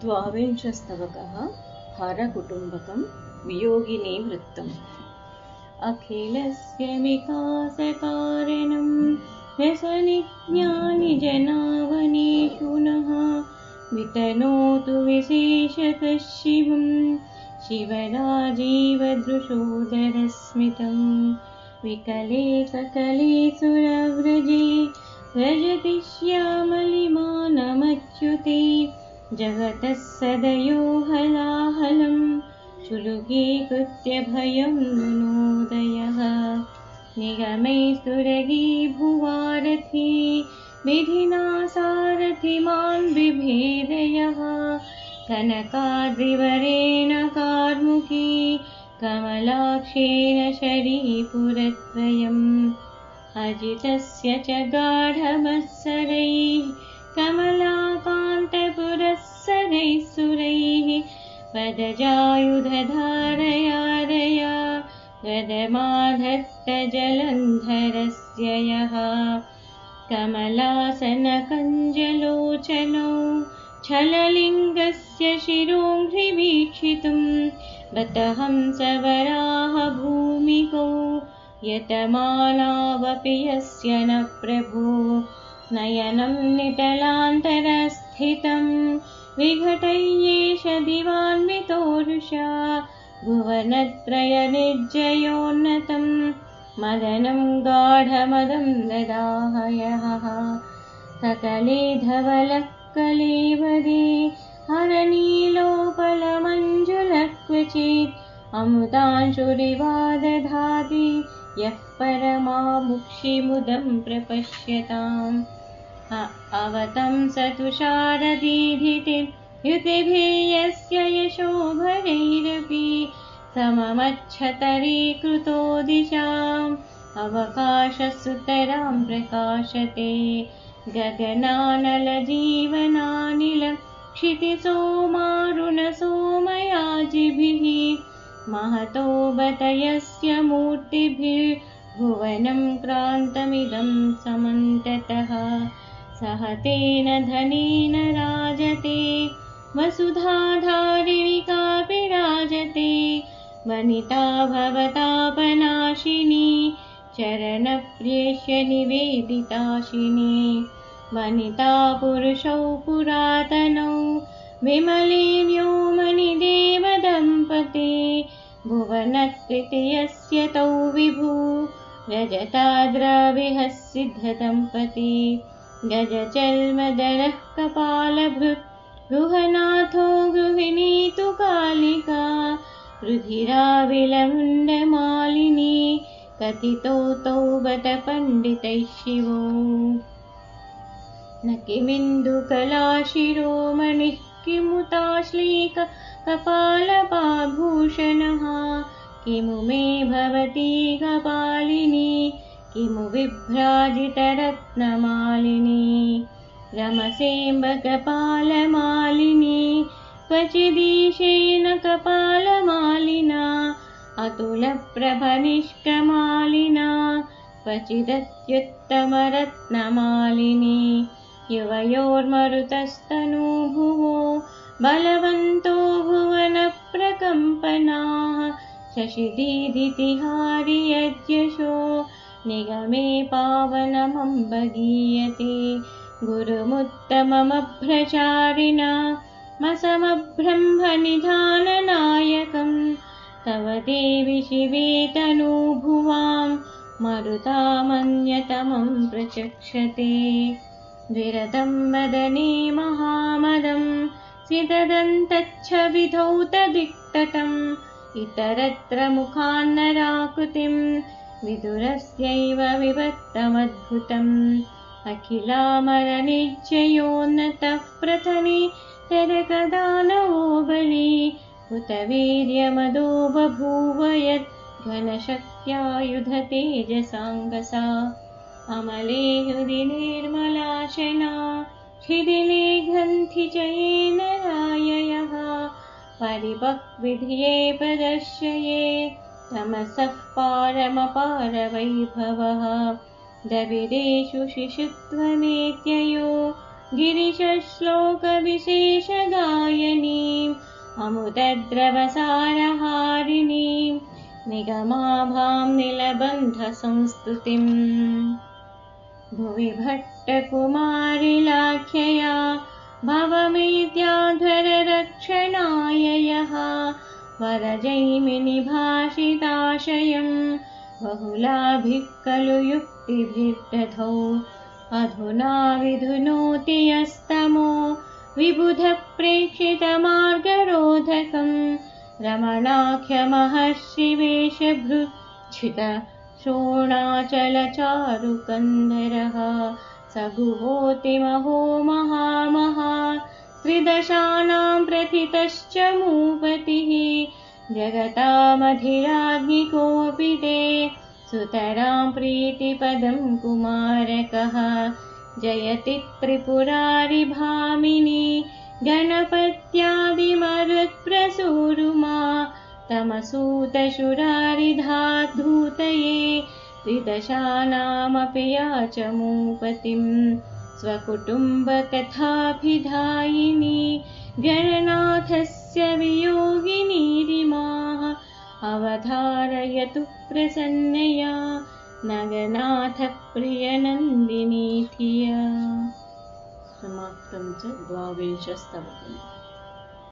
द्वाविंशस्तवकः हरकुटुम्बकं वियोगिनी वृत्तम्। अखिलस्य विकासकारणं रसनिज्ञानि जनावनेषु नः वितनोतु विशेषतः शिवं शिवराजीवदृशोदरस्मितं विकले सकले सुरव्रजे व्रजति श्यामलिमानमच्युते जगतः सदयो हलाहलं चुलुकीकृत्य भयं नुनोदयः निगमे सुरगी भुवारथी विधिना सारथिमान् बिभेदयः कनकाद्रिवरेण कार्मुकी कमलाक्षेण शरीपुरत्रयम् अजितस्य च गाढमत्सरैः कमलाकान्तपुरःसरैः सुरैः पदजायुधधारयारया गदमाधत्तजलन्धरस्य यः कमलासनकञ्जलोचनौ छललिङ्गस्य शिरोङ्घ्रिवीक्षितुं बतहंसवराह भूमिकौ यतमानावपि यस्य न प्रभो नयनं निटलान्तरस्थितं विघटय्येष दिवान्वितोरुषा भुवनत्रयनिर्जयोन्नतं मदनं गाढमदं ददाहयः सकले धवलः कलेवरे हरनीलोपलमञ्जुलक्वचित् अमृतांशुरिवादधाति यः परमामुक्षिमुदं प्रपश्यताम् अवतं स तुषारदीधितिर्युतिभिर्यस्य यशोभरैरपि सममच्छतरीकृतो दिशाम् अवकाशसुतरां प्रकाशते गगनानलजीवनानिल क्षितिसोमारुणसोमयाजिभिः महतो बतयस्य मूर्तिभिर्भुवनं क्रान्तमिदं समन्ततः सह तेन धनेन राजते वसुधाधारिणी कापि राजते वनिता भवतापनाशिनी चरणप्रियस्य निवेदिताशिनी वनिता पुरुषौ पुरातनौ विमले व्योमनि देवदम्पते भुवनकृतियस्य तौ विभू रजताद्रविहः सिद्धदम्पती गजचर्मदरः कपालभृत् गृहनाथो गृहिणी तु कालिका रुधिराविलमुण्डमालिनी कथितो तौ बत पण्डितैः शिवो न किमिन्दुकलाशिरोमणिः किमुताश्लीक कपालपाभूषणः किमु मे भवती कपालिनी किमु विभ्राजितरत्नमालिनी रमसेऽम्बकपालमालिनी क्वचिदीशेन कपालमालिना अतुलप्रभनिष्कमालिना क्वचिदत्युत्तमरत्नमालिनी युवयोर्मरुतस्तनूभुवो बलवन्तो भुवनप्रकम्पनाः शशिदीधितिहारि यद्यशो निगमे पावनमम्ब गीयते गुरुमुत्तममभ्रचारिणा मसमब्रह्मनिधाननायकं तव देवि शिवे तनूभुवां मरुतामन्यतमं प्रचक्षते विरतं वदने महामदं सितदन्तच्छविधौ तदिक्तटम् इतरत्र मुखान्नराकृतिं विदुरस्यैव विभक्तमद्भुतम् अखिलामरनिश्चयोन्नतः प्रथने तरकदानवो बली हुतवीर्यमदो बभूव यत् घनशक्त्यायुधतेजसाङ्गसा अमले हृदि निर्मलाशना शिथिले ग्रन्थिचयेन राययः परिपक्विधिये प्रदर्शये तमसः पारमपारवैभवः दविरेषु शिशुत्वमेत्ययो गिरिशश्लोकविशेषगायनीम् अमुदद्रवसारहारिणीं निगमाभां नीलबन्धसंस्तुतिम् भुवि भट्टकुमारिलाख्यया भवमेत्याध्वररक्षणाय यः वरजैमिनिभाषिताशयं बहुलाभिः खलु युक्तिभिर्दधौ अधुना विधुनोति यस्तमो विबुधः प्रेक्षितमार्गरोधकम् रमणाख्यमहर्षिवेशभृच्छित शोणाचलचारुकन्धरः स गुहोति महो महामहा त्रिदशानां प्रथितश्च मूपतिः जगतामधिराज्ञिकोऽपि ते सुतरां प्रीतिपदं कुमारकः जयति त्रिपुरारिभामिनी गणपत्यादिमरुत्प्रसूरुमा तमसूतशुरारिधाधूतये त्रिदशानामपि याचमूपतिं स्वकुटुम्बकथाभिधायिनी गणनाथस्य वियोगिनीरिमाः अवधारयतु प्रसन्नया नगनाथप्रियनन्दिनी धिया। समाप्तं च 12 स्तवकम्।